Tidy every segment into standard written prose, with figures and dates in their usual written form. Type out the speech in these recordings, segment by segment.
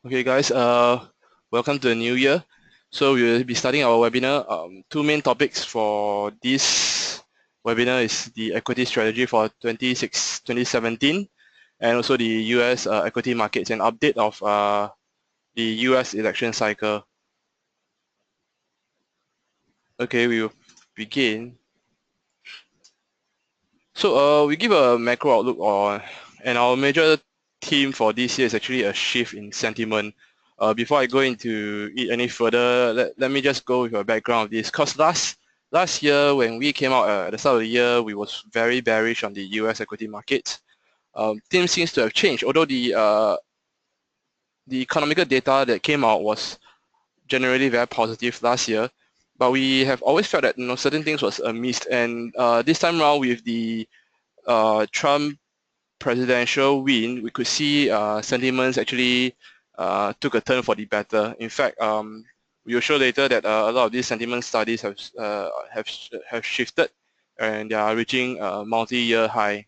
Okay, guys. Welcome to the new year. So we'll be starting our webinar. Two main topics for this webinar is the equity strategy for 2017, and also the U.S. Equity markets, an update of the U.S. election cycle. Okay, we will begin. So we give a macro outlook on, and our major theme for this year is actually a shift in sentiment. Before I go into it any further, let me just go with a background of this. Because last year when we came out at the start of the year, we was very bearish on the U.S. equity markets. Things seems to have changed, although the economical data that came out was generally very positive last year. But we have always felt that certain things was amiss, and this time around with the Trump presidential win, we could see sentiments actually took a turn for the better. In fact, we will show later that a lot of these sentiment studies have shifted, and they are reaching a multi-year high.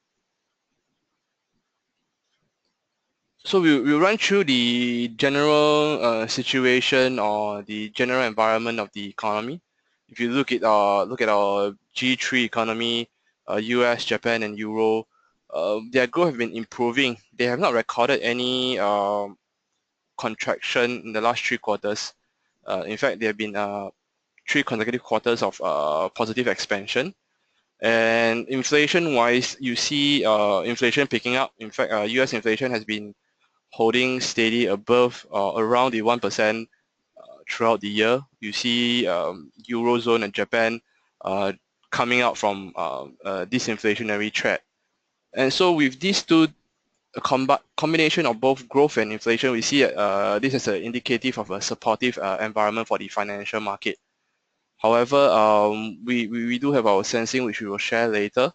So we'll run through the general situation or the general environment of the economy. If you look at our G3 economy, US, Japan, and Euro, their growth have been improving. They have not recorded any contraction in the last 3 quarters. In fact, there have been 3 consecutive quarters of positive expansion. And inflation-wise, you see inflation picking up. In fact, US inflation has been holding steady above around the 1% throughout the year. You see Eurozone and Japan coming out from disinflationary threat. And so with these two, a combination of both growth and inflation, we see this is an indicative of a supportive environment for the financial market. However, we do have our sensing, which we will share later.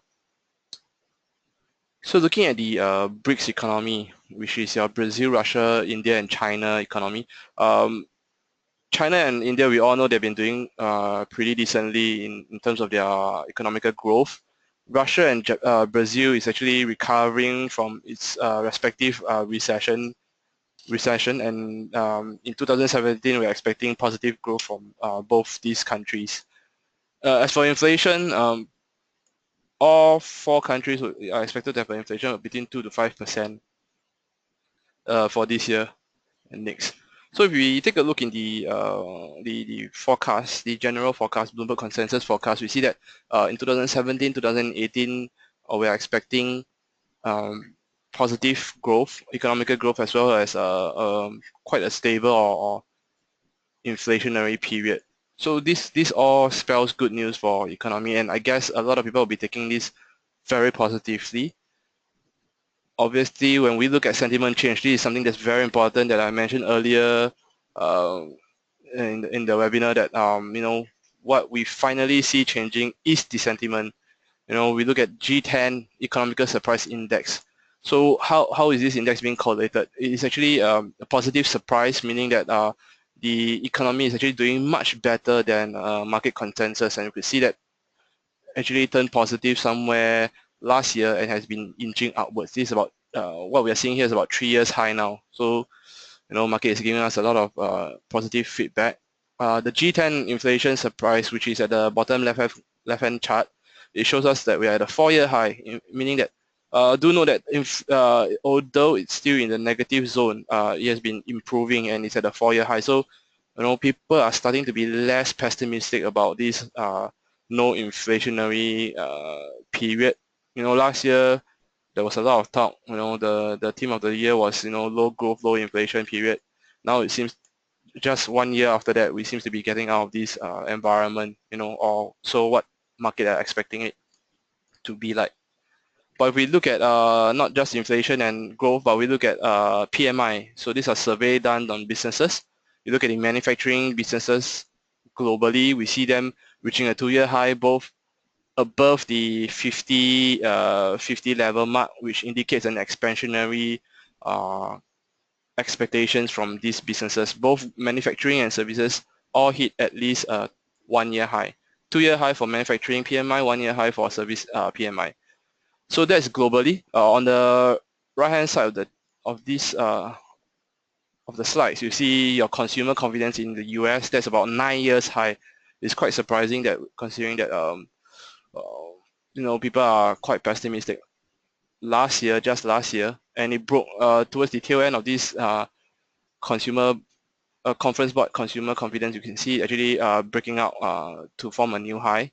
So looking at the BRICS economy, which is your Brazil, Russia, India, and China economy, China and India, we all know they've been doing pretty decently in terms of their economical growth. Russia and Brazil is actually recovering from its respective recession, and in 2017 we're expecting positive growth from both these countries. As for inflation, all 4 countries are expected to have an inflation of between 2 to 5% for this year and next. So if we take a look in the forecast, the general forecast, Bloomberg consensus forecast, we see that in 2017, 2018, we are expecting positive growth, economical growth, as well as quite a stable or inflationary period. So this all spells good news for economy, and I guess a lot of people will be taking this very positively. Obviously, when we look at sentiment change, this is something that's very important that I mentioned earlier in the webinar, that what we finally see changing is the sentiment. We look at G10 Economical Surprise Index. So how is this index being correlated? It is actually a positive surprise, meaning that the economy is actually doing much better than market consensus, and you could see that actually turned positive somewhere last year and has been inching upwards. This is about what we are seeing here is about 3 years high now. So market is giving us a lot of positive feedback. The G10 inflation surprise, which is at the bottom left-hand chart, it shows us that we are at a 4-year high, meaning that do know that although it's still in the negative zone, it has been improving and it's at a 4-year high. So people are starting to be less pessimistic about this no inflationary period. Last year there was a lot of talk. The theme of the year was low growth, low inflation period. Now it seems just 1 year after that we seem to be getting out of this environment. Or so what market are expecting it to be like. But if we look at not just inflation and growth, but we look at PMI. So these are survey done on businesses. You look at the manufacturing businesses globally, we see them reaching a 2-year high, both above the 50 level mark, which indicates an expansionary expectations from these businesses. Both manufacturing and services all hit at least a 1-year high. 2-year high for manufacturing PMI, 1-year high for service PMI. So that's globally. On the right-hand side of this of the slides, you see your consumer confidence in the US. That's about 9 years high. It's quite surprising that considering that people are quite pessimistic just last year, and it broke towards the tail end of this consumer conference board consumer confidence. You can see actually breaking out to form a new high.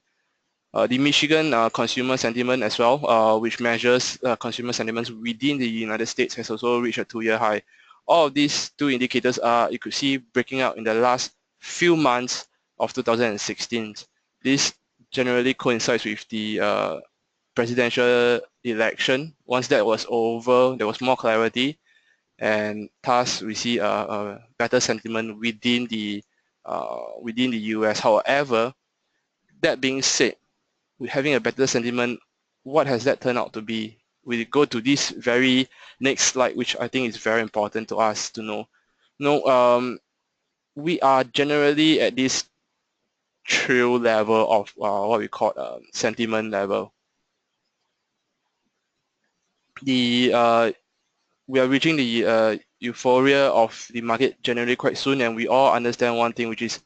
The Michigan consumer sentiment as well, which measures consumer sentiments within the United States, has also reached a 2-year high. All of these two indicators are, you could see, breaking out in the last few months of 2016. This generally coincides with the presidential election. Once that was over, there was more clarity, and thus we see a better sentiment within the US. However, that being said, with having a better sentiment, what has that turned out to be? We go to this very next slide, which I think is very important to us to know. We are generally at this thrill level of what we call sentiment level. We are reaching the euphoria of the market generally quite soon, and we all understand one thing, which is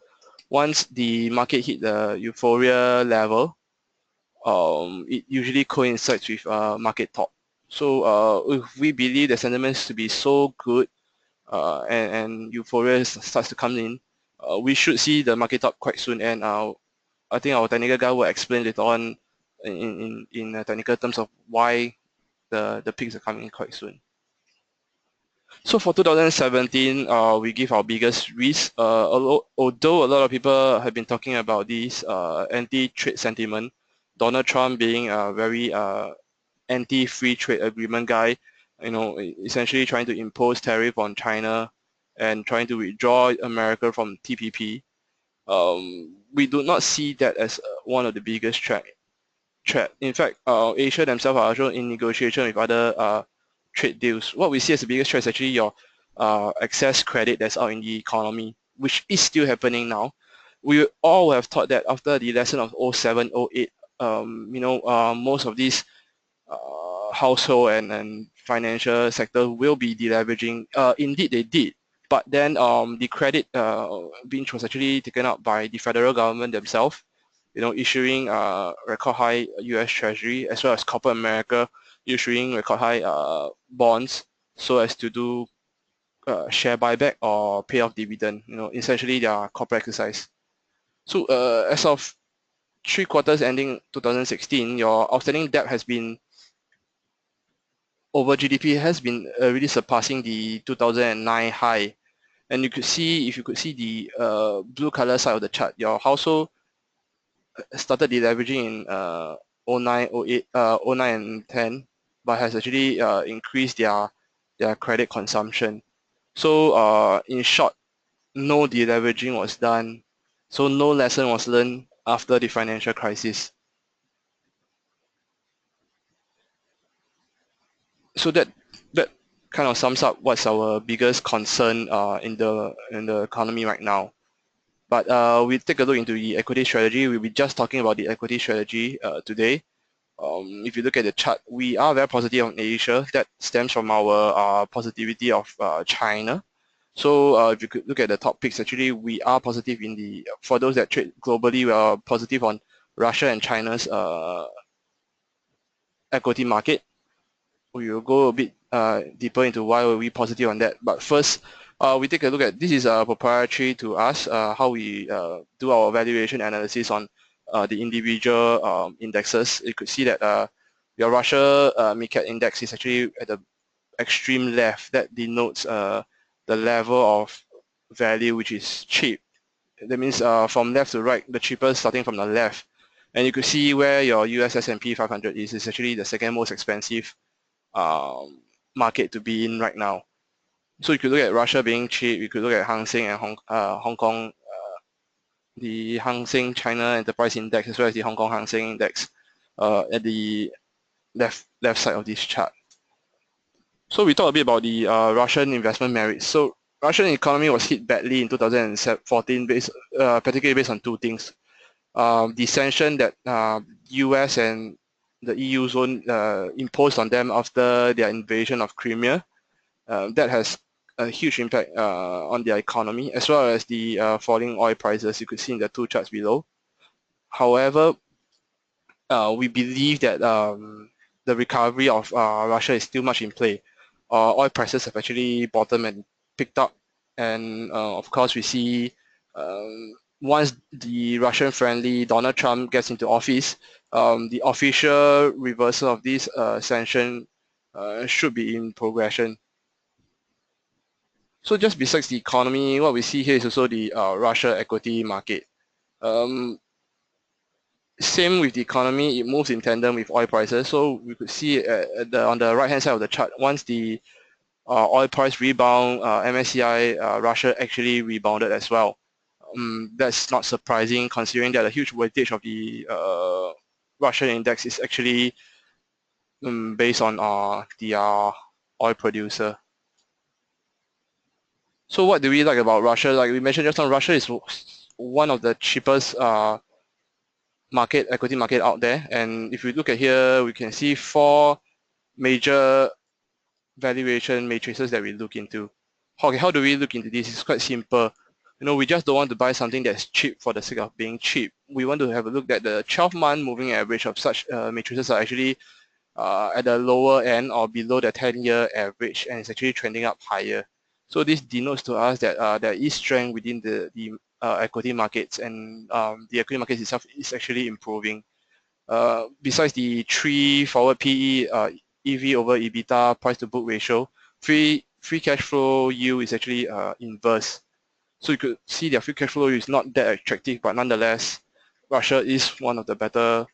once the market hit the euphoria level, it usually coincides with market top. So if we believe the sentiments to be so good and euphoria starts to come in, we should see the market top quite soon. And I think our technical guy will explain later on in technical terms of why the peaks are coming quite soon. So for 2017, we give our biggest risk. Although a lot of people have been talking about this anti-trade sentiment, Donald Trump being a very anti-free trade agreement guy, essentially trying to impose tariff on China and trying to withdraw America from TPP. We do not see that as one of the biggest threat. In fact, Asia themselves are also in negotiation with other trade deals. What we see as the biggest threat is actually your excess credit that's out in the economy, which is still happening now. We all have thought that after the lesson of 07, 08, most of these household and financial sector will be deleveraging. Indeed, they did. But then the credit binge was actually taken up by the federal government themselves, issuing record high US Treasury as well as corporate America issuing record high bonds so as to do share buyback or pay off dividend, essentially their corporate exercise. So as of 3 quarters ending 2016, your outstanding debt has been over GDP has been really surpassing the 2009 high. And you could see, if you could see the blue color side of the chart, your household started deleveraging in 09, 08, 09 and 10, but has actually increased their credit consumption. So in short, no deleveraging was done. So no lesson was learned after the financial crisis. So that kind of sums up what's our biggest concern in the economy right now. But we take a look into the equity strategy. We'll be just talking about the equity strategy today. If you look at the chart, we are very positive on Asia. That stems from our positivity of China. So if you could look at the top picks, actually we are positive for those that trade globally, we are positive on Russia and China's equity market. We will go a bit deeper into why were we positive on that. But first, we take a look at, this is proprietary to us, how we do our valuation analysis on the individual indexes. You could see that your Russia mid-cap index is actually at the extreme left. That denotes the level of value which is cheap. That means from left to right, the cheapest starting from the left. And you could see where your US S&P 500 is. It's actually the second most expensive market to be in right now. So you could look at Russia being cheap. You could look at Hang Seng and Hong Kong, the Hang Seng China Enterprise Index as well as the Hong Kong Hang Seng Index at the left side of this chart. So we talk a bit about the Russian investment merits. So Russian economy was hit badly in 2014, particularly based on two things. The sanction that US and the EU zone imposed on them after their invasion of Crimea, that has a huge impact on their economy, as well as the falling oil prices you could see in the two charts below. However, we believe that the recovery of Russia is still much in play. Oil prices have actually bottomed and picked up, and of course we see once the Russian-friendly Donald Trump gets into office, the official reversal of this sanction should be in progression. So just besides the economy, what we see here is also the Russia equity market. Same with the economy, it moves in tandem with oil prices. So we could see on the right-hand side of the chart, once the oil price rebound, MSCI Russia actually rebounded as well. That's not surprising considering that a huge weightage of the Russian index is actually based on the oil producer. So what do we like about Russia? Like we mentioned just now, Russia is one of the cheapest equity market out there. And if we look at here, we can see 4 major valuation matrices that we look into. Okay, how do we look into this? It's quite simple. We just don't want to buy something that's cheap for the sake of being cheap. We want to have a look at the 12-month moving average of such matrices are actually at the lower end or below the 10-year average, and it's actually trending up higher. So this denotes to us that there is strength within the equity markets, and the equity market itself is actually improving. Besides the 3 forward PE, EV over EBITDA, price to book ratio, free cash flow yield is actually inverse. So you could see their free cash flow is not that attractive, but nonetheless, Russia is one of the better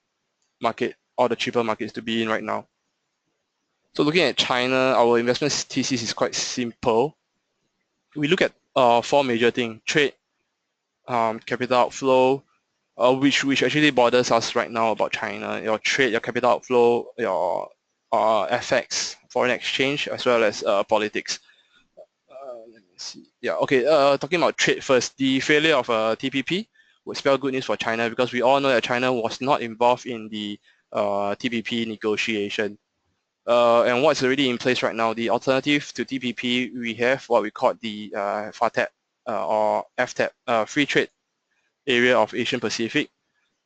market or the cheaper markets to be in right now. So looking at China, our investment thesis is quite simple. We look at 4 major things: trade, capital outflow, which actually bothers us right now about China. Your trade, your capital outflow, your FX, foreign exchange, as well as politics. Let me see. Yeah, okay. Talking about trade first, the failure of TPP would spell good news for China because we all know that China was not involved in the TPP negotiation. And what's already in place right now, the alternative to TPP, we have what we call the FATEP or FTAP, Free Trade Area of Asian Pacific,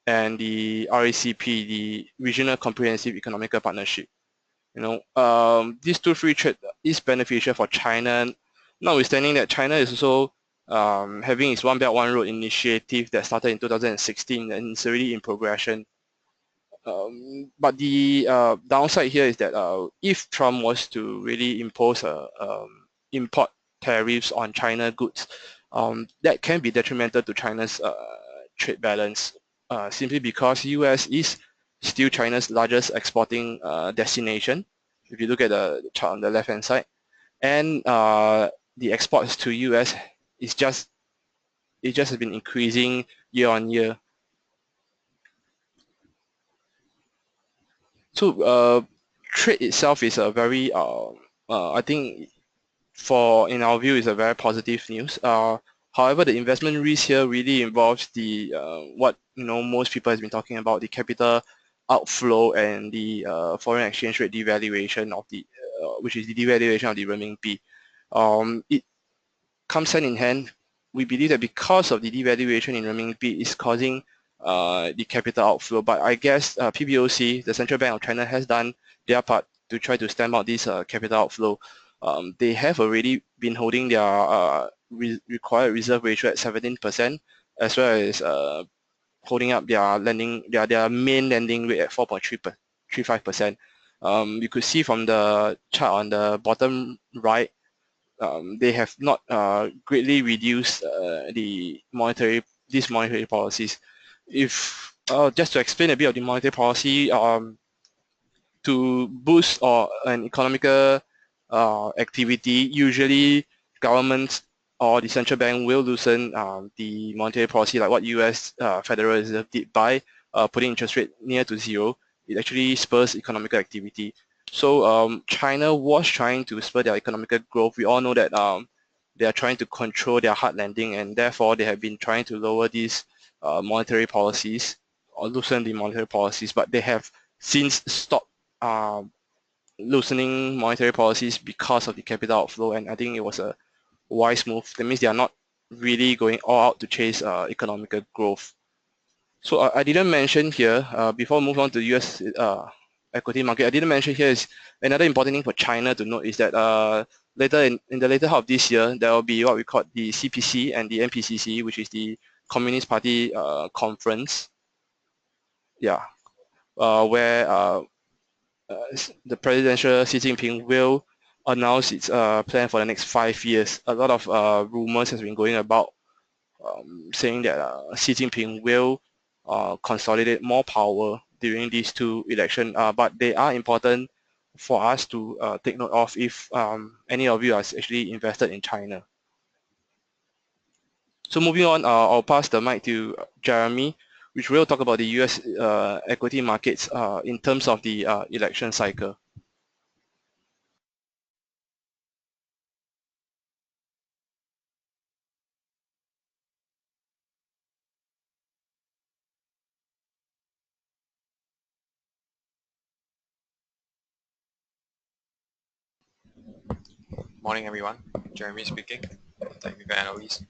and the RACP, the Regional Comprehensive Economic Partnership. These two free trade is beneficial for China, notwithstanding that China is also having its One Belt One Road initiative that started in 2016 and it's already in progression. But the downside here is that if Trump was to really impose import tariffs on China goods, that can be detrimental to China's trade balance, simply because US is still China's largest exporting destination. If you look at the chart on the left-hand side, and the exports to US is just has been increasing year on year. So trade itself is a very, I think, in our view, is a very positive news. However, the investment risk here really involves the what most people has been talking about, the capital outflow and the foreign exchange rate devaluation of the, which is the devaluation of the renminbi. It comes hand in hand. We believe that because of the devaluation in renminbi is causing the capital outflow, but I guess PBOC, the Central Bank of China, has done their part to try to stem out this capital outflow. They have already been holding their required reserve ratio at 17%, as well as holding up their main lending rate at 4.35%. You could see from the chart on the bottom right, they have not greatly reduced these monetary policies. If just to explain a bit of the monetary policy, to boost an economical activity, usually governments or the central bank will loosen the monetary policy, like what US Federal Reserve did by putting interest rate near to zero. It actually spurs economical activity. So China was trying to spur their economical growth. We all know that they are trying to control their hard landing, and therefore they have been trying to lower these monetary policies or loosen the monetary policies, but they have since stopped loosening monetary policies because of the capital outflow, and I think it was a wise move. That means they are not really going all out to chase economical growth. So I didn't mention here, before we move on to US equity market, I didn't mention here is another important thing for China to note is that later in the later half of this year, there will be what we call the CPC and the NPCC, which is the Communist Party conference. Yeah, where the presidential Xi Jinping will announce its plan for the next 5 years. A lot of rumors has been going about saying that Xi Jinping will consolidate more power during these two elections, but they are important for us to take note of if any of you are actually invested in China. So moving on, I'll pass the mic to Jeremy, which will talk about the US equity markets in terms of the election cycle. Morning everyone, Jeremy speaking, technical analyst.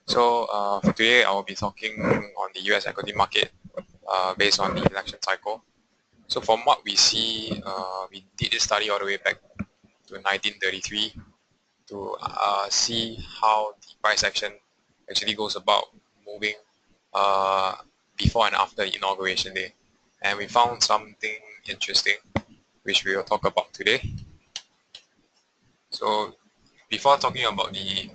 So for today I will be talking on the US equity market based on the election cycle. So from what we see, we did this study all the way back to 1933 to see how the price action actually goes about moving before and after the inauguration day. And we found something interesting which we will talk about today. So before talking about the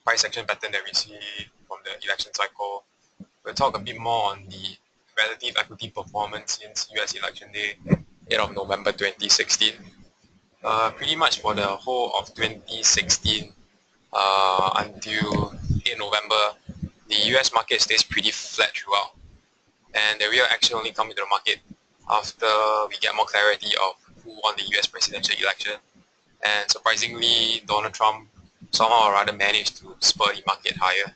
price action pattern that we see from the election cycle, we'll talk a bit more on the relative equity performance since US election day, 8th of November 2016. Pretty much for the whole of 2016 until 8 November, the US market stays pretty flat throughout. And the real action only comes into the market after we get more clarity of who won the US presidential election. And surprisingly, Donald Trump somehow or rather managed to spur the market higher.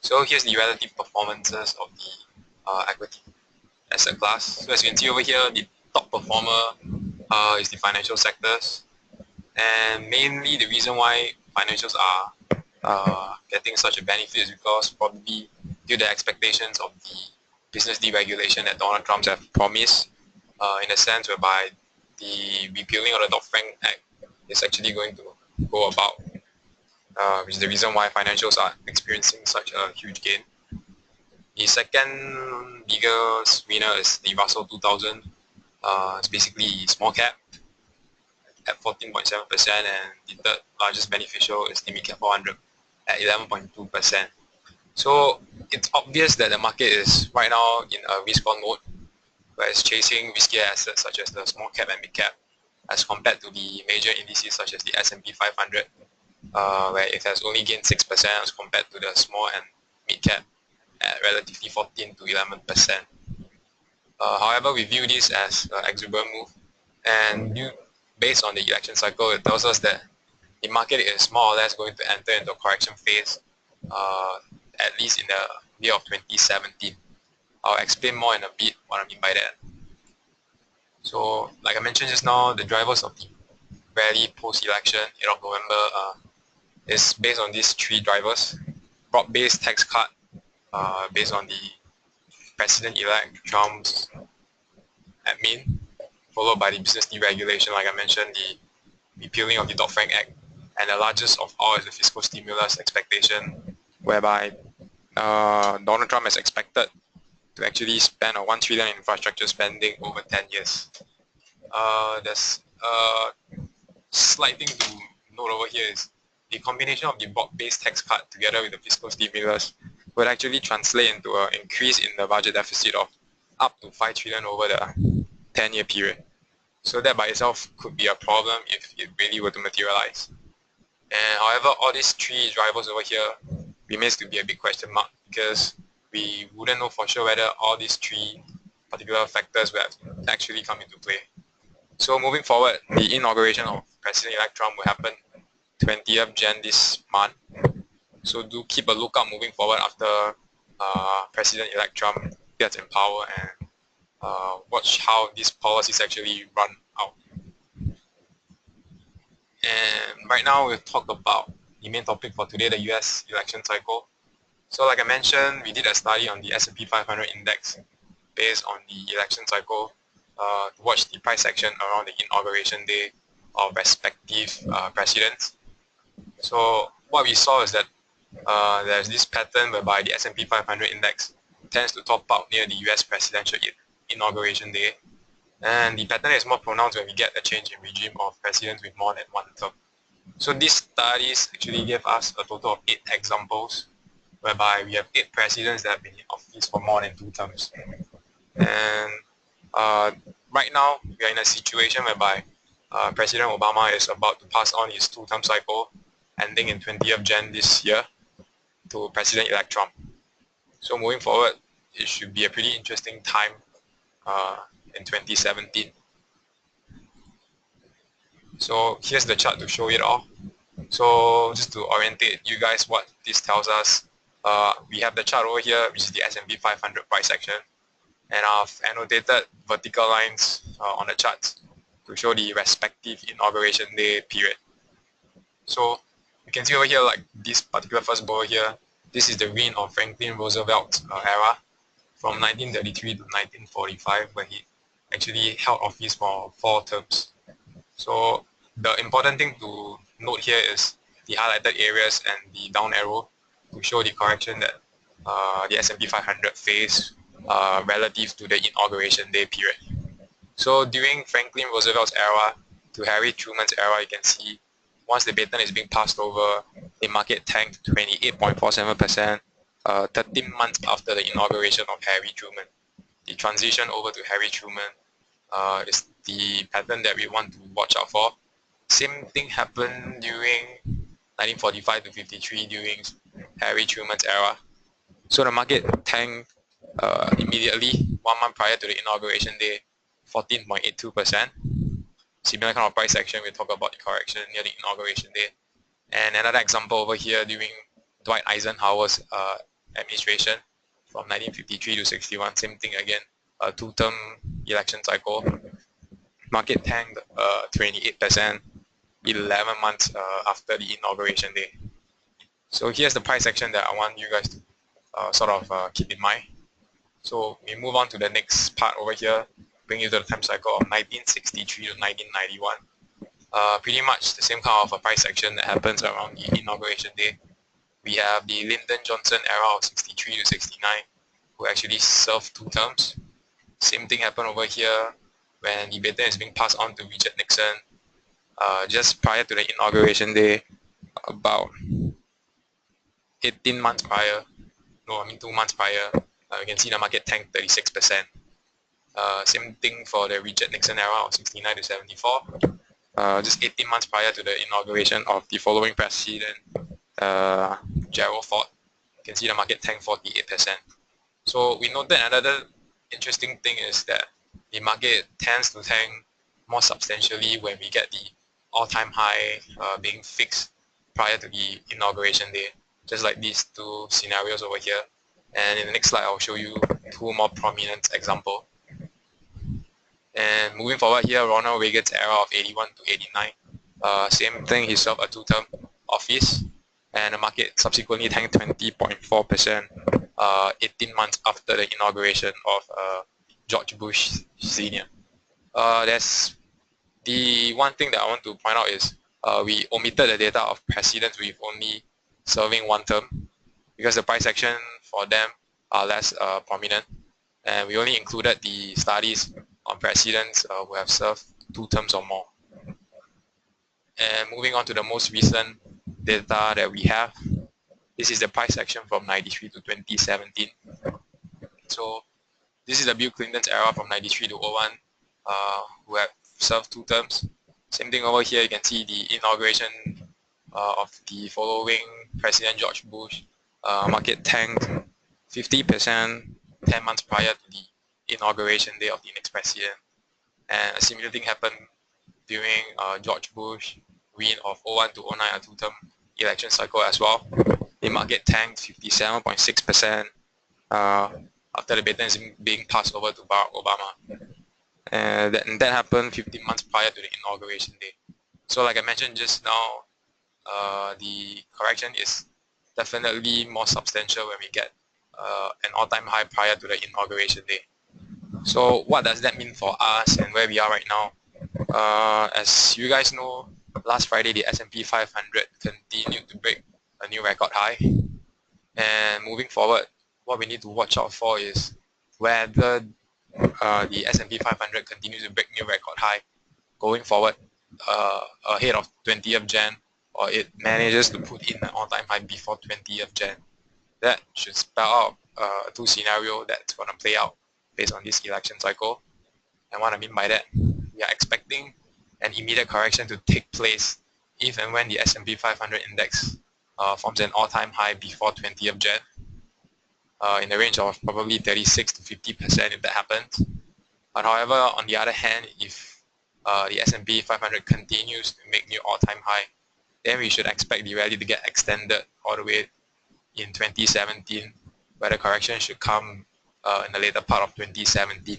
So here's the relative performances of the equity asset class. So as you can see over here, the top performer is the financial sectors. And mainly the reason why financials are getting such a benefit is because probably due to the expectations of the business deregulation that Donald Trump have promised, in a sense whereby the repealing of the Dodd-Frank Act is actually going to go about, which is the reason why financials are experiencing such a huge gain. The second biggest winner is the Russell 2000. It's basically small cap at 14.7%, and the third largest beneficial is the mid cap 400 at 11.2%. So it's obvious that the market is right now in a risk on mode, where it's chasing riskier assets such as the small cap and mid cap, as compared to the major indices such as the S&P 500, where it has only gained 6% as compared to the small and mid cap at relatively 14 to 11%. However, we view this as an exuberant move, and based on the election cycle, it tells us that the market is more or less going to enter into a correction phase, at least in the year of 2017. I'll explain more in a bit what I mean by that. So, like I mentioned just now, the drivers of the rally post-election, 8th of November, is based on these three drivers. Broad-based tax cut, based on the President-elect Trump's admin, followed by the business deregulation, like I mentioned, the repealing of the Dodd-Frank Act, and the largest of all is the fiscal stimulus expectation, whereby Donald Trump is expected to actually spend $1 trillion in infrastructure spending over 10 years. There's a slight thing to note over here is the combination of the broad-based tax cut together with the fiscal stimulus would actually translate into an increase in the budget deficit of up to $5 trillion over the 10-year period. So that by itself could be a problem if it really were to materialize. And however, all these three drivers over here remains to be a big question mark, because we wouldn't know for sure whether all these three particular factors will actually come into play. So moving forward, the inauguration of President-elect Trump will happen 20th Jan this month. So do keep a lookout moving forward after President-elect Trump gets in power, and watch how these policies actually run out. And right now we'll talk about the main topic for today, the US election cycle. So like I mentioned, we did a study on the S&P 500 index based on the election cycle to watch the price action around the inauguration day of respective presidents. So what we saw is that there's this pattern whereby the S&P 500 index tends to top out near the US presidential inauguration day, and the pattern is more pronounced when we get a change in regime of presidents with more than one term. So these studies actually gave us a total of 8 examples whereby we have 8 presidents that have been in office for more than 2 terms. And right now we are in a situation whereby President Obama is about to pass on his 2-term cycle ending in 20th Jan this year to President-elect Trump. So moving forward, it should be a pretty interesting time in 2017. So here's the chart to show it all. So just to orientate you guys what this tells us, we have the chart over here, which is the S&P 500 price action, and I've annotated vertical lines on the charts to show the respective inauguration day period. So you can see over here, like this particular first bar here, this is the reign of Franklin Roosevelt's era from 1933 to 1945, where he actually held office for 4 terms. So the important thing to note here is the highlighted areas and the down arrow to show the correction that the S&P 500 faced relative to the inauguration day period. So during Franklin Roosevelt's era to Harry Truman's era, you can see once the baton is being passed over, the market tanked 28.47%, 13 months after the inauguration of Harry Truman. The transition over to Harry Truman is the pattern that we want to watch out for. Same thing happened during 1945 to 53 during Harry Truman's era. So the market tanked immediately 1 month prior to the inauguration day, 14.82%. Similar kind of price action, we'll talk about the correction near the inauguration day. And another example over here during Dwight Eisenhower's administration from 1953 to 61, same thing again, a 2-term election cycle. Market tanked 28%, 11 months after the inauguration day. So here's the price action that I want you guys to sort of keep in mind. So we move on to the next part over here, bring you to the time cycle of 1963 to 1991. Pretty much the same kind of a price action that happens around the inauguration day. We have the Lyndon Johnson era of 63 to 69, who actually served 2 terms. Same thing happened over here when the baton is being passed on to Richard Nixon. Just prior to the inauguration day, about 18 months prior, 2 months prior, you can see the market tanked 36%. Same thing for the Richard Nixon era of 69 to 74. Just 18 months prior to the inauguration of the following president, Gerald Ford, you can see the market tanked 48%. So we noted another interesting thing is that the market tends to tank more substantially when we get the all-time high being fixed prior to the inauguration day, just like these 2 scenarios over here. And in the next slide, I'll show you 2 more prominent examples. And moving forward here, Ronald Reagan's era of 81 to 89. Same thing, he served a 2-term office, and the market subsequently tanked 20.4%, 18 months after the inauguration of George Bush Sr. There's the one thing that I want to point out is we omitted the data of presidents with only serving 1 term because the price action for them are less prominent, and we only included the studies on presidents who have served 2 terms or more. And moving on to the most recent data that we have, this is the price action from 93 to 2017. So this is the Bill Clinton's era from 93 to 01, who have served 2 terms. Same thing over here, you can see the inauguration of the following President George Bush. Market tanked 50%, 10 months prior to the inauguration day of the next president. And a similar thing happened during George Bush reign of 01 to 09, a 2-term election cycle as well. The market tanked 57.6% after the baton is being passed over to Barack Obama. And that happened 15 months prior to the inauguration day. So like I mentioned just now, the correction is definitely more substantial when we get an all-time high prior to the inauguration day. So what does that mean for us and where we are right now? As you guys know, last Friday the S&P 500 continued to break a new record high. And moving forward, what we need to watch out for is whether the S&P 500 continues to break new record high going forward ahead of 20th Jan, or it manages to put in an all-time high before 20th Jan. That should spell out two scenarios that's going to play out based on this election cycle. And what I mean by that, we are expecting an immediate correction to take place if and when the S&P 500 index forms an all-time high before 20th Jan, in the range of probably 36 to 50% if that happens. But however, on the other hand, if the S&P 500 continues to make new all-time high, then we should expect the rally to get extended all the way in 2017, where the correction should come in the later part of 2017.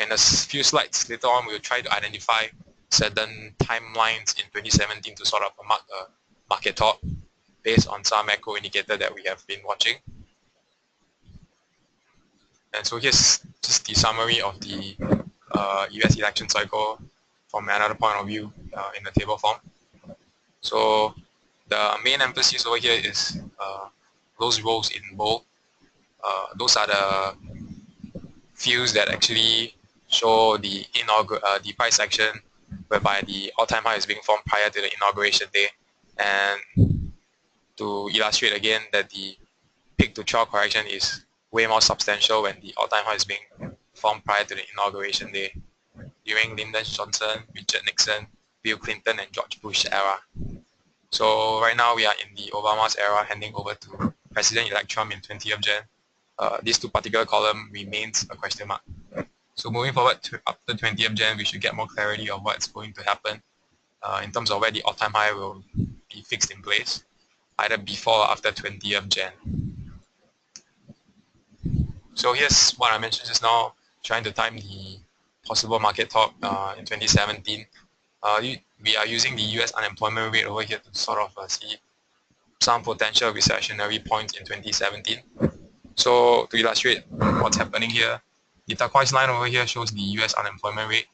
In a few slides later on, we'll try to identify certain timelines in 2017 to sort of mark a market top based on some macro indicator that we have been watching. And so here's just the summary of the US election cycle from another point of view in the table form. So the main emphasis over here is those rows in bold. Those are the fields that actually show the price action whereby the all-time high is being formed prior to the inauguration day. And to illustrate again that the peak to trough correction is way more substantial when the all-time high is being formed prior to the inauguration day during Lyndon Johnson, Richard Nixon, Bill Clinton, and George Bush era. So right now we are in the Obama's era, handing over to President-elect Trump in 20th Jan. These two particular column remains a question mark. So moving forward to after 20th Jan, we should get more clarity of what's going to happen in terms of where the all-time high will be fixed in place, either before or after 20th Jan. So here's what I mentioned just now, trying to time the possible market top in 2017. We are using the US unemployment rate over here to sort of see some potential recessionary points in 2017. So to illustrate what's happening here, the turquoise line over here shows the US unemployment rate,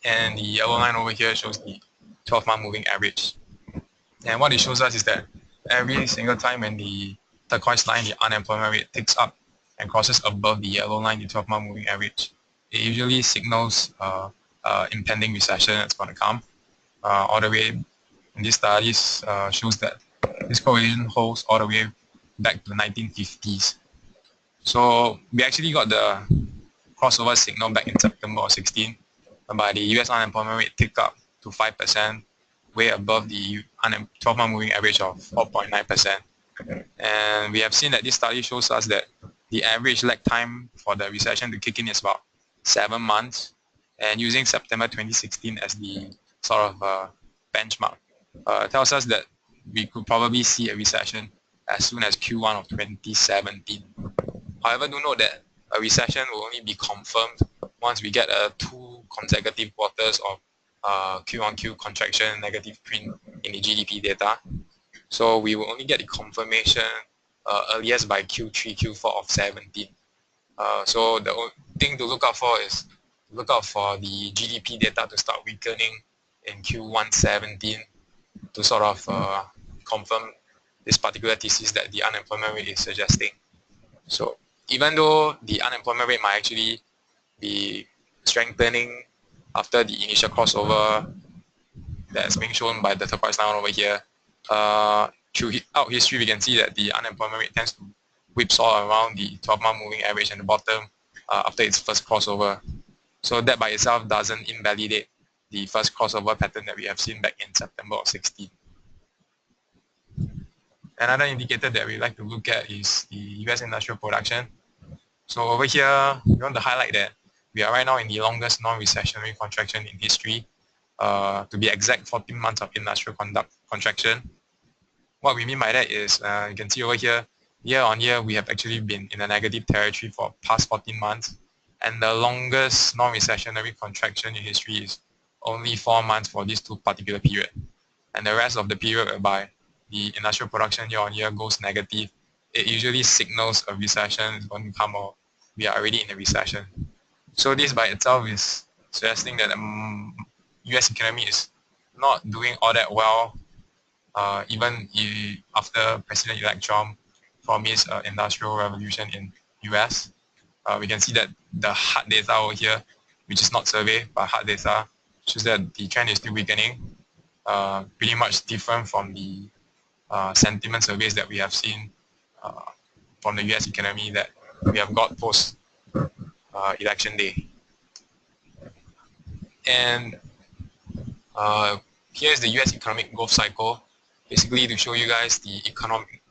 and the yellow line over here shows the 12-month moving average. And what it shows us is that every single time when the turquoise line, the unemployment rate, ticks up and crosses above the yellow line, the 12-month moving average, it usually signals impending recession that's going to come. All the way in these studies shows that this correlation holds all the way back to the 1950s. So we actually got the crossover signal back in September of 16, whereby the US unemployment rate ticked up to 5%, way above the 12-month moving average of 4.9%. And we have seen that this study shows us that the average lag time for the recession to kick in is about 7 months, and using September 2016 as the sort of benchmark tells us that we could probably see a recession as soon as Q1 of 2017. However, do note that a recession will only be confirmed once we get 2 consecutive quarters of Q-on-Q contraction, negative print in the GDP data. So we will only get the confirmation earliest by Q3, Q4 of 17. So the thing to look out for is look out for the GDP data to start weakening in Q1 17 to sort of confirm this particular thesis that the unemployment rate is suggesting. So even though the unemployment rate might actually be strengthening after the initial crossover that's being shown by the turquoise line over here, throughout history we can see that the unemployment rate tends to whipsaw around the 12-month moving average at the bottom after its first crossover. So that by itself doesn't invalidate the first crossover pattern that we have seen back in September of 16. Another indicator that we like to look at is the US industrial production. So over here, we want to highlight that we are right now in the longest non-recessionary contraction in history. To be exact, 14 months of industrial contraction. What we mean by that is, you can see over here, year on year, we have actually been in a negative territory for past 14 months. And the longest non-recessionary contraction in history is only 4 months for these two particular periods. and the rest of the period whereby the industrial production year on year goes negative, it usually signals a recession is going to come, or we are already in a recession. So this by itself is suggesting that the US economy is not doing all that well, even after President-elect Trump promised an industrial revolution in US. We can see that the hard data over here, which is not survey, but hard data, shows that the trend is still weakening, pretty much different from the sentiment surveys that we have seen from the US economy that we have got post election day. And here's the US economic growth cycle, basically to show you guys the economic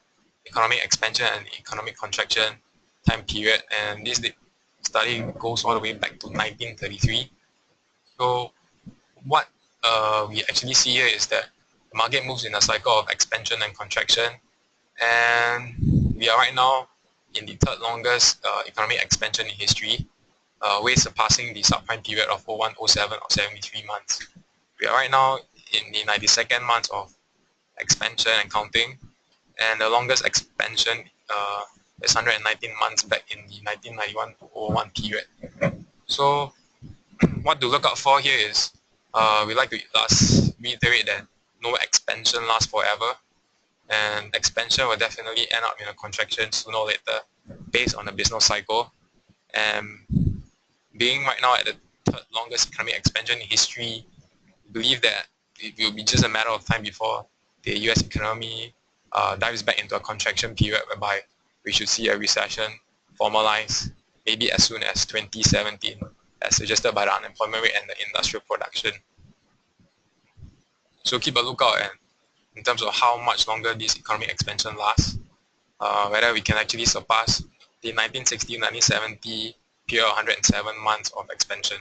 expansion and economic contraction time period. And this study goes all the way back to 1933. So what we actually see here is that the market moves in a cycle of expansion and contraction, and we are right now in the third longest economic expansion in history, way surpassing the subprime period of 01, 07 or 73 months. We are right now in the 92nd month of expansion and counting, and the longest expansion is 119 months back in the 1991 to 01 period. So what to look out for here is we like to reiterate that no expansion lasts forever, and expansion will definitely end up in a contraction sooner or later based on the business cycle. And being right now at the third longest economic expansion in history, we believe that it will be just a matter of time before the US economy dives back into a contraction period whereby we should see a recession formalize maybe as soon as 2017, as suggested by the unemployment rate and the industrial production. So keep a lookout in terms of how much longer this economic expansion lasts, whether we can actually surpass the 1960-1970 period of 107 months of expansion.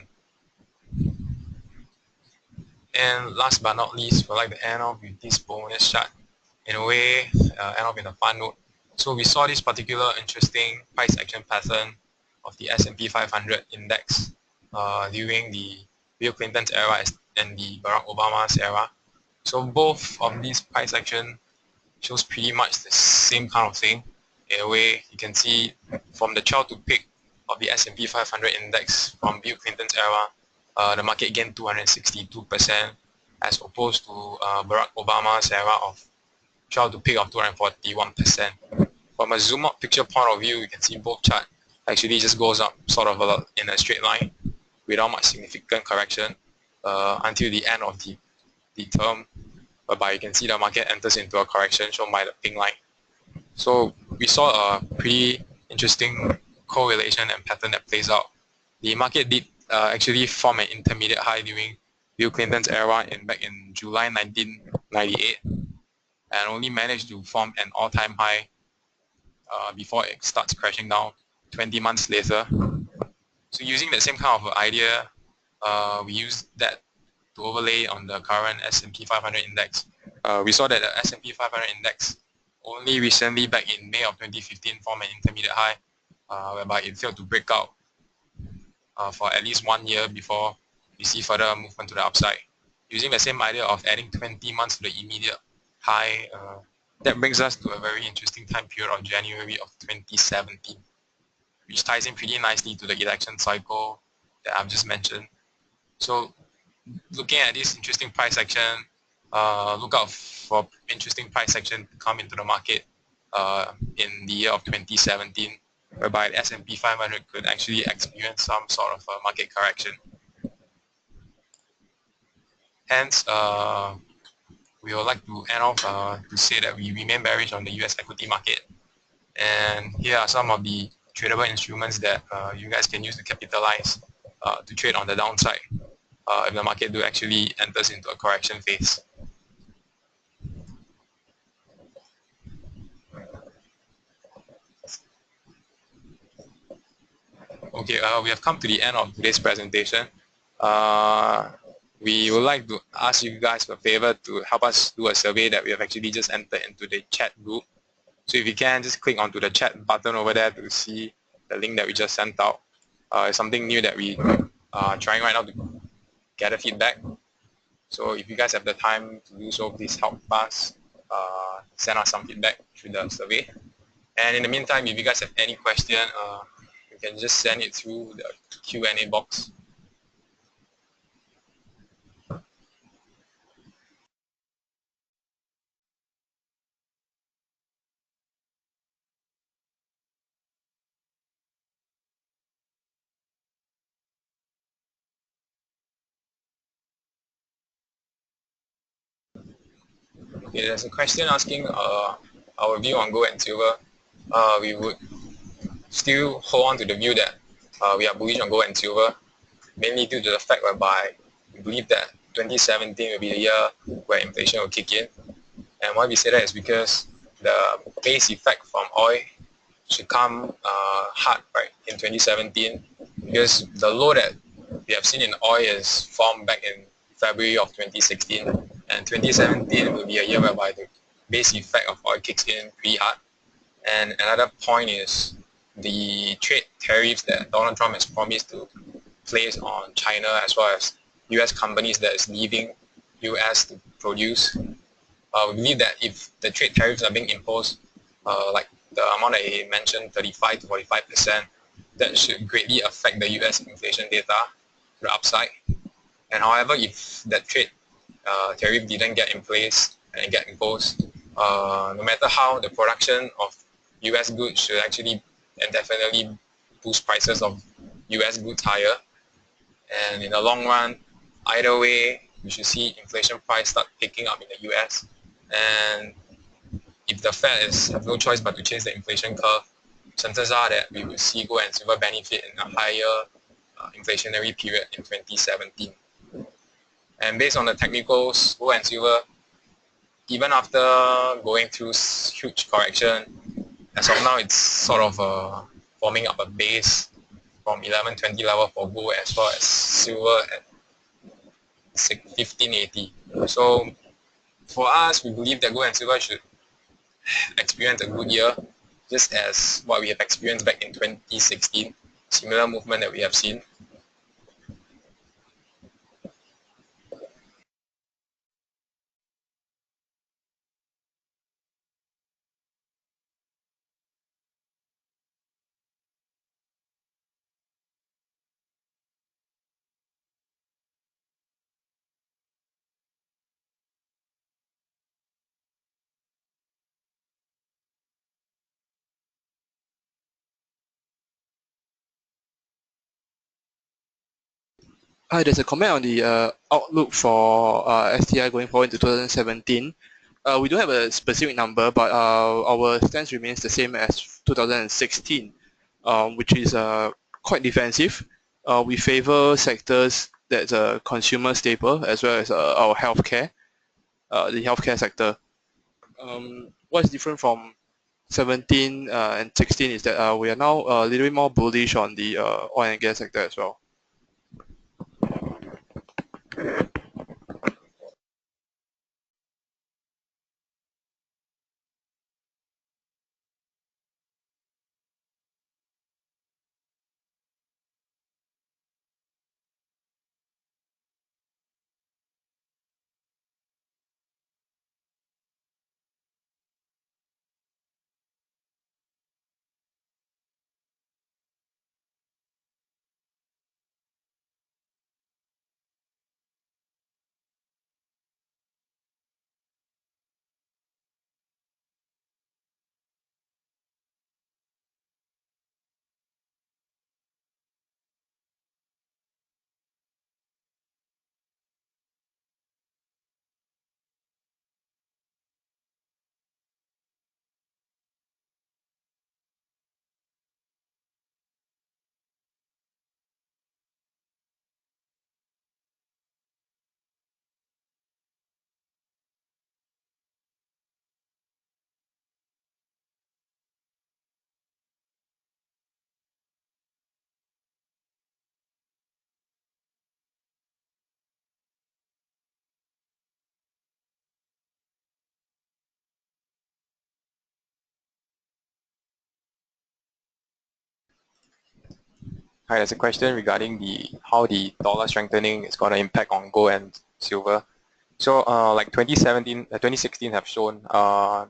And last but not least, we'd like to end off with this bonus chart. In a way, end off in a fun note. So we saw this particular interesting price action pattern of the S&P 500 index during the Bill Clinton's era and the Barack Obama's era. So both of these price action shows pretty much the same kind of thing. In a way, you can see from the chart to peak of the S&P 500 index from Bill Clinton's era, the market gained 262% as opposed to Barack Obama's era of chart to peak of 241%. From a zoom out picture point of view, you can see both charts actually just goes up sort of in a straight line without much significant correction until the end of the term, whereby you can see the market enters into a correction shown by the pink line. So we saw a pretty interesting correlation and pattern that plays out. The market did actually form an intermediate high during Bill Clinton's era back in July 1998, and only managed to form an all-time high before it starts crashing down 20 months later. So using that same kind of idea, we used that to overlay on the current S&P 500 index. We saw that the S&P 500 index only recently, back in May of 2015, formed an intermediate high, whereby it failed to break out for at least 1 year before we see further movement to the upside. Using the same idea of adding 20 months to the immediate high, that brings us to a very interesting time period of January of 2017, which ties in pretty nicely to the election cycle that I've just mentioned. So looking at this interesting price action, look out for interesting price action to come into the market in the year of 2017, whereby the S&P 500 could actually experience some sort of market correction. Hence, we would like to end off to say that we remain bearish on the US equity market. And here are some of the tradable instruments that you guys can use to capitalize to trade on the downside if the market do actually enters into a correction phase. Okay, we have come to the end of today's presentation. We would like to ask you guys a favor to help us do a survey that we have actually just entered into the chat group. So if you can, just click onto the chat button over there to see the link that we just sent out. It's something new that we are trying right now to gather feedback. So if you guys have the time to do so, please help us send us some feedback through the survey. And in the meantime, if you guys have any question, you can just send it through the Q&A box. Okay, there's a question asking our view on gold and silver. We would still hold on to the view that we are bullish on gold and silver, mainly due to the fact whereby we believe that 2017 will be the year where inflation will kick in. And why we say that is because the base effect from oil should come hard right in 2017, because the low that we have seen in oil is formed back in February of 2016, and 2017 will be a year whereby the base effect of oil kicks in pretty hard. And another point is the trade tariffs that Donald Trump has promised to place on China as well as US companies that is leaving US to produce. We believe that if the trade tariffs are being imposed, like the amount that he mentioned, 35 to 45%, that should greatly affect the US inflation data to the upside. And however, if that trade tariff didn't get in place and get imposed, no matter how, the production of US goods should actually and definitely boost prices of US goods higher. And in the long run, either way, we should see inflation price start picking up in the US. And if the Fed have no choice but to change the inflation curve, chances are that we will see gold and silver benefit in a higher inflationary period in 2017. And based on the technicals, gold and silver, even after going through huge correction, as of now, it's sort of forming up a base from 1120 level for gold as well as silver at 1580. So for us, we believe that gold and silver should experience a good year, just as what we have experienced back in 2016, similar movement that we have seen. Hi, there's a comment on the outlook for STI going forward into 2017. We don't have a specific number, but our stance remains the same as 2016, which is quite defensive. We favor sectors that's a consumer staple as well as our healthcare, the healthcare sector. What's different from 17 and 16 is that we are now a little bit more bullish on the oil and gas sector as well. Hi, there's a question regarding how the dollar strengthening is going to impact on gold and silver. So like 2017, 2016 have shown,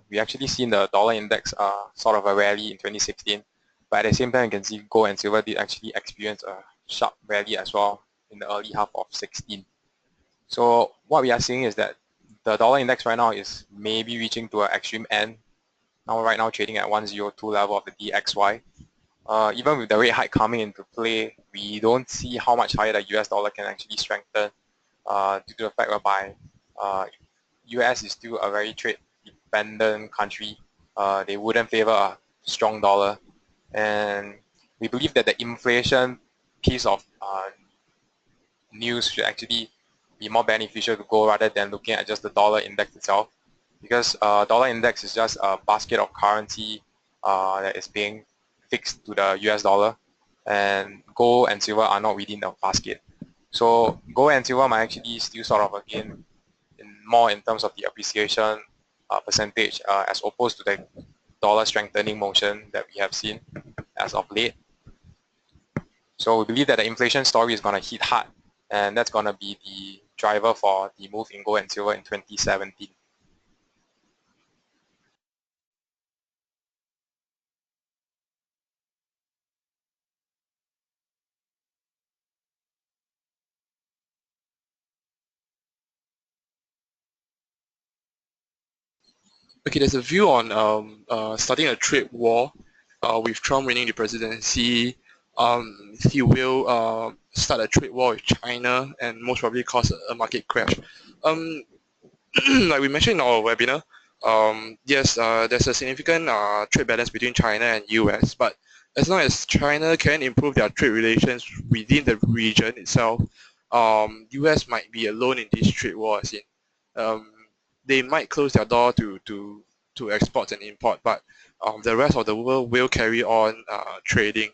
we actually seen the dollar index sort of a rally in 2016. But at the same time, you can see gold and silver did actually experience a sharp rally as well in the early half of 16. So what we are seeing is that the dollar index right now is maybe reaching to an extreme end. Now right now trading at 102 level of the DXY. Even with the rate hike coming into play, we don't see how much higher the US dollar can actually strengthen due to the fact whereby US is still a very trade dependent country. They wouldn't favor a strong dollar. And we believe that the inflation piece of news should actually be more beneficial to go rather than looking at just the dollar index itself, because dollar index is just a basket of currency that is being fixed to the US dollar, and gold and silver are not within the basket. So gold and silver might actually still sort of again more in terms of the appreciation percentage as opposed to the dollar strengthening motion that we have seen as of late. So we believe that the inflation story is going to hit hard, and that's going to be the driver for the move in gold and silver in 2017. Okay, there's a view on starting a trade war with Trump winning the presidency. He will start a trade war with China and most probably cause a market crash. Um, like we mentioned in our webinar, yes, there's a significant trade balance between China and US, but as long as China can improve their trade relations within the region itself, US might be alone in this trade war. As in, um, they might close their door to exports and import, but the rest of the world will carry on trading.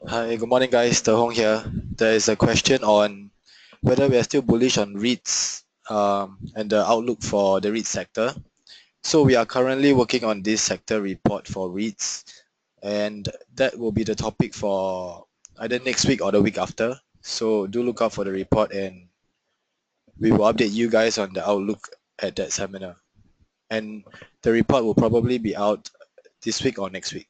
Hi, good morning, guys. Te Hong here. There is a question on whether we are still bullish on REITs and the outlook for the REIT sector. So we are currently working on this sector report for REITs, and that will be the topic for either next week or the week after. So do look out for the report, and we will update you guys on the outlook at that seminar. And the report will probably be out this week or next week.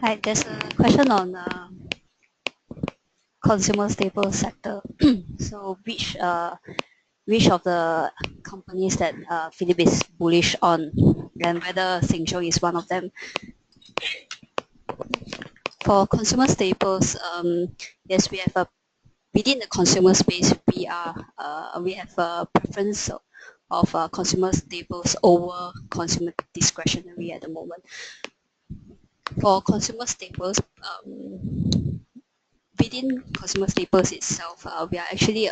Hi, there's a question on consumer staples sector. So which of the companies that Philip is bullish on, and whether Sheng is one of them? For consumer staples, yes, we have a within the consumer space. We have a preference of consumer staples over consumer discretionary at the moment. For consumer staples, within consumer staples itself, we are actually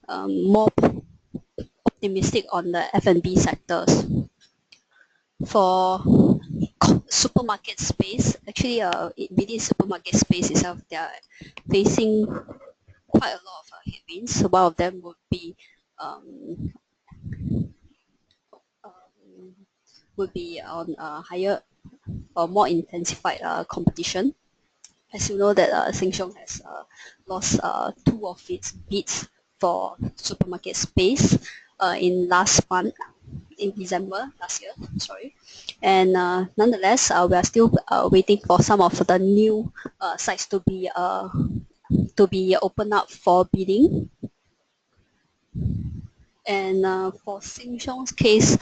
more optimistic on the F&B sectors. For supermarket space, actually, within supermarket space itself, they are facing quite a lot of headwinds. One of them would be on higher or more intensified competition. As you know that Sheng has lost 2 of its bids for supermarket space in last month, in December last year, sorry. And nonetheless, we are still waiting for some of the new sites to be opened up for bidding. And for Sheng Siong's case,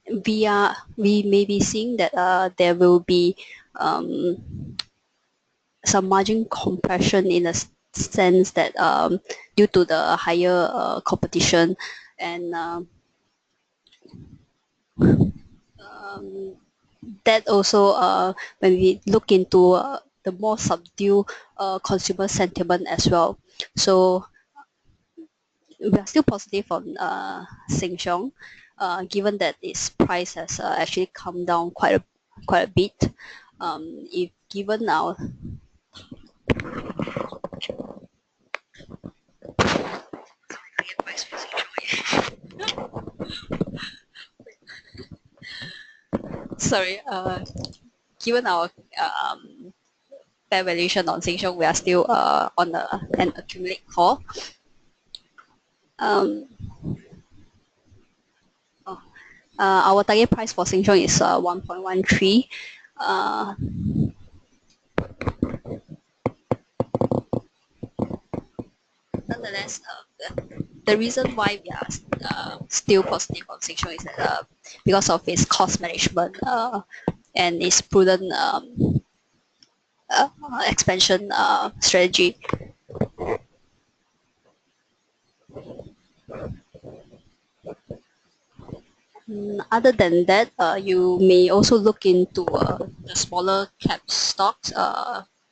we may be seeing that there will be some margin compression in a sense that due to the higher competition, and that also when we look into the more subdued consumer sentiment as well. So we are still positive on Sheng Siong, given that its price has actually come down quite a bit. If given our sorry, given our fair valuation on Sheng Siong, we are still on an accumulate call. Our target price for Sheng Siong is 1.13. Nonetheless, the reason why we are still positive on Sheng Siong is that because of its cost management and its prudent expansion strategy. Other than that, you may also look into the smaller cap stocks,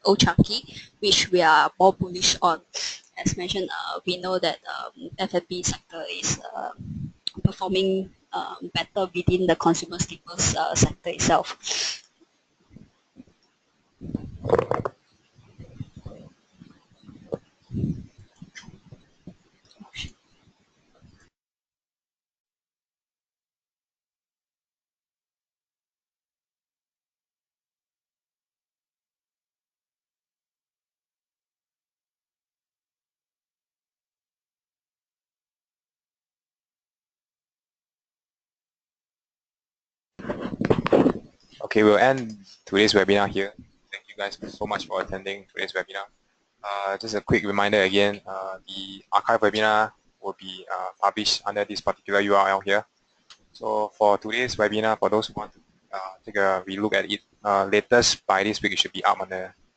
Old Chunky, which we are more bullish on. As mentioned, we know that F&B sector is performing better within the consumer staples sector itself. Okay, we'll end today's webinar here. Thank you guys so much for attending today's webinar. Just a quick reminder again, the archive webinar will be published under this particular URL here. So for today's webinar, for those who want to take a relook at it, latest by this week, it should be up on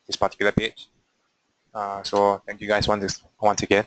this particular page. So thank you guys once again.